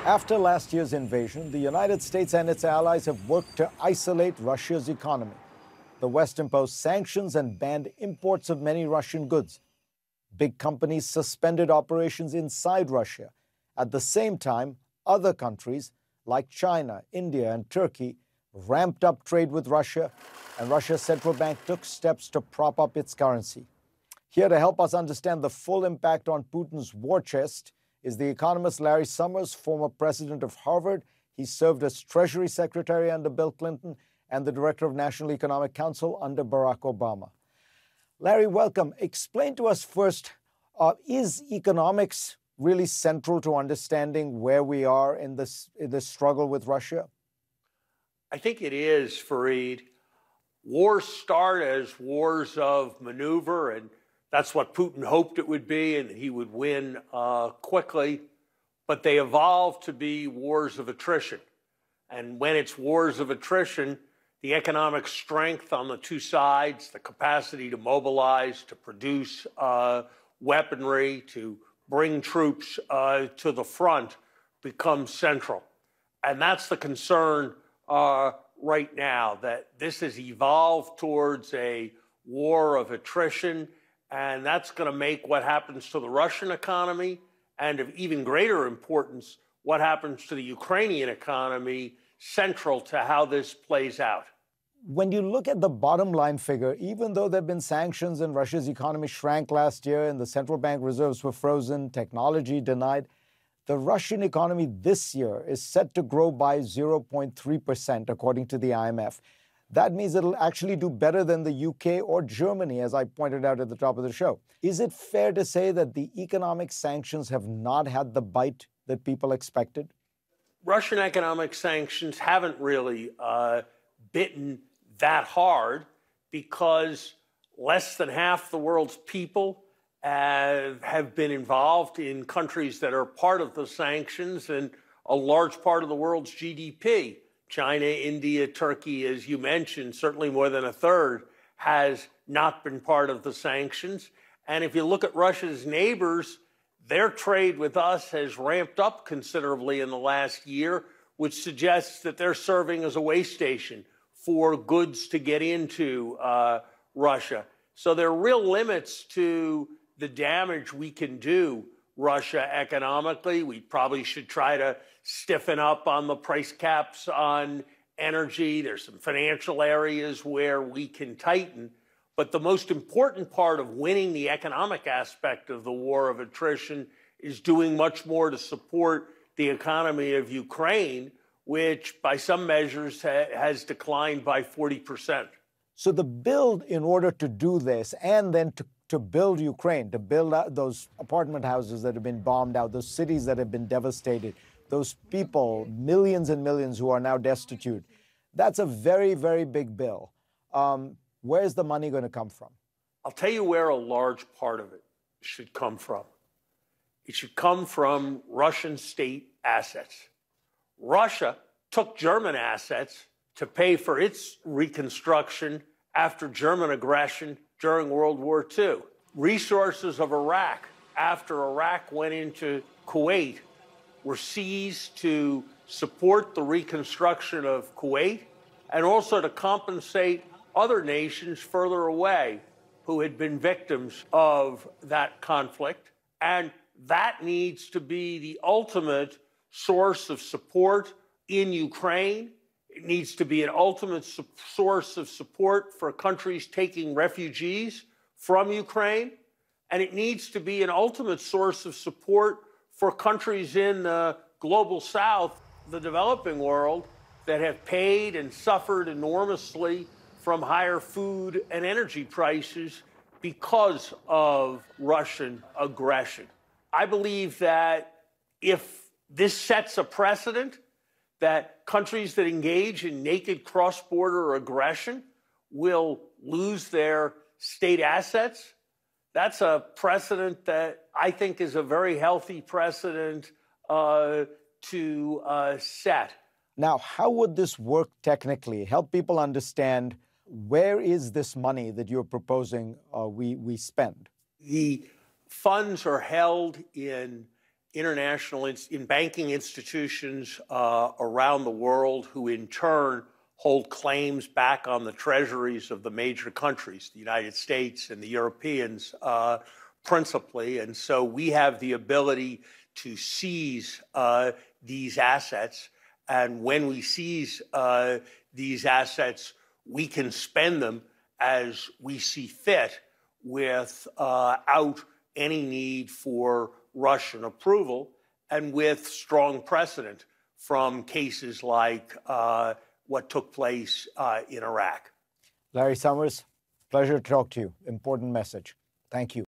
After last year's invasion, the United States and its allies have worked to isolate Russia's economy. The West imposed sanctions and banned imports of many Russian goods. Big companies suspended operations inside Russia. At the same time, other countries like China, India, and Turkey ramped up trade with Russia, and Russia's central bank took steps to prop up its currency. Here to help us understand the full impact on Putin's war chest is the economist Larry Summers, former president of Harvard. He served as Treasury Secretary under Bill Clinton and the Director of National Economic Council under Barack Obama. Larry, welcome. Explain to us first, is economics really central to understanding where we are in this struggle with Russia? I think it is, Fareed. Wars start as wars of maneuver, and that's what Putin hoped it would be, and he would win quickly. But they evolve to be wars of attrition. And when it's wars of attrition, the economic strength on the two sides, the capacity to mobilize, to produce weaponry, to bring troops to the front becomes central. And that's the concern right now, that this has evolved towards a war of attrition, and that's going to make what happens to the Russian economy, and of even greater importance, what happens to the Ukrainian economy, central to how this plays out. When you look at the bottom line figure, even though there have been sanctions and Russia's economy shrank last year and the central bank reserves were frozen, technology denied, the Russian economy this year is set to grow by 0.3%, according to the IMF. That means it'll actually do better than the UK or Germany, as I pointed out at the top of the show. Is it fair to say that the economic sanctions have not had the bite that people expected? Russian economic sanctions haven't really bitten that hard because less than half the world's people have been involved in countries that are part of the sanctions, and a large part of the world's GDP. China, India, Turkey, as you mentioned, certainly more than a third, has not been part of the sanctions. And if you look at Russia's neighbors, their trade with us has ramped up considerably in the last year, which suggests that they're serving as a way station for goods to get into Russia. So there are real limits to the damage we can do Russia economically. We probably should try to stiffen up on the price caps on energy. There's some financial areas where we can tighten. But the most important part of winning the economic aspect of the war of attrition is doing much more to support the economy of Ukraine, which by some measures has declined by 40%. So the build in order to do this, and then to build Ukraine, to build out those apartment houses that have been bombed out, those cities that have been devastated, those people, millions and millions who are now destitute, that's a very, very big bill. Where's the money going to come from? I'll tell you where a large part of it should come from. It should come from Russian state assets. Russia took German assets to pay for its reconstruction after German aggression during World War II. Resources of Iraq, after Iraq went into Kuwait, were seized to support the reconstruction of Kuwait and also to compensate other nations further away who had been victims of that conflict. And that needs to be the ultimate source of support in Ukraine. It needs to be an ultimate source of support for countries taking refugees from Ukraine. And it needs to be an ultimate source of support for countries in the global south, the developing world, that have paid and suffered enormously from higher food and energy prices because of Russian aggression. I believe that if this sets a precedent, that countries that engage in naked cross-border aggression will lose their state assets, that's a precedent that I think is a very healthy precedent to set. Now, how would this work technically? Help people understand, where is this money that you're proposing we spend? The funds are held in in banking institutions around the world, who in turn hold claims back on the treasuries of the major countries, the United States and the Europeans principally. And so we have the ability to seize these assets. And when we seize these assets, we can spend them as we see fit without any need for Russian approval, and with strong precedent from cases like what took place in Iraq. Larry Summers, pleasure to talk to you. Important message. Thank you.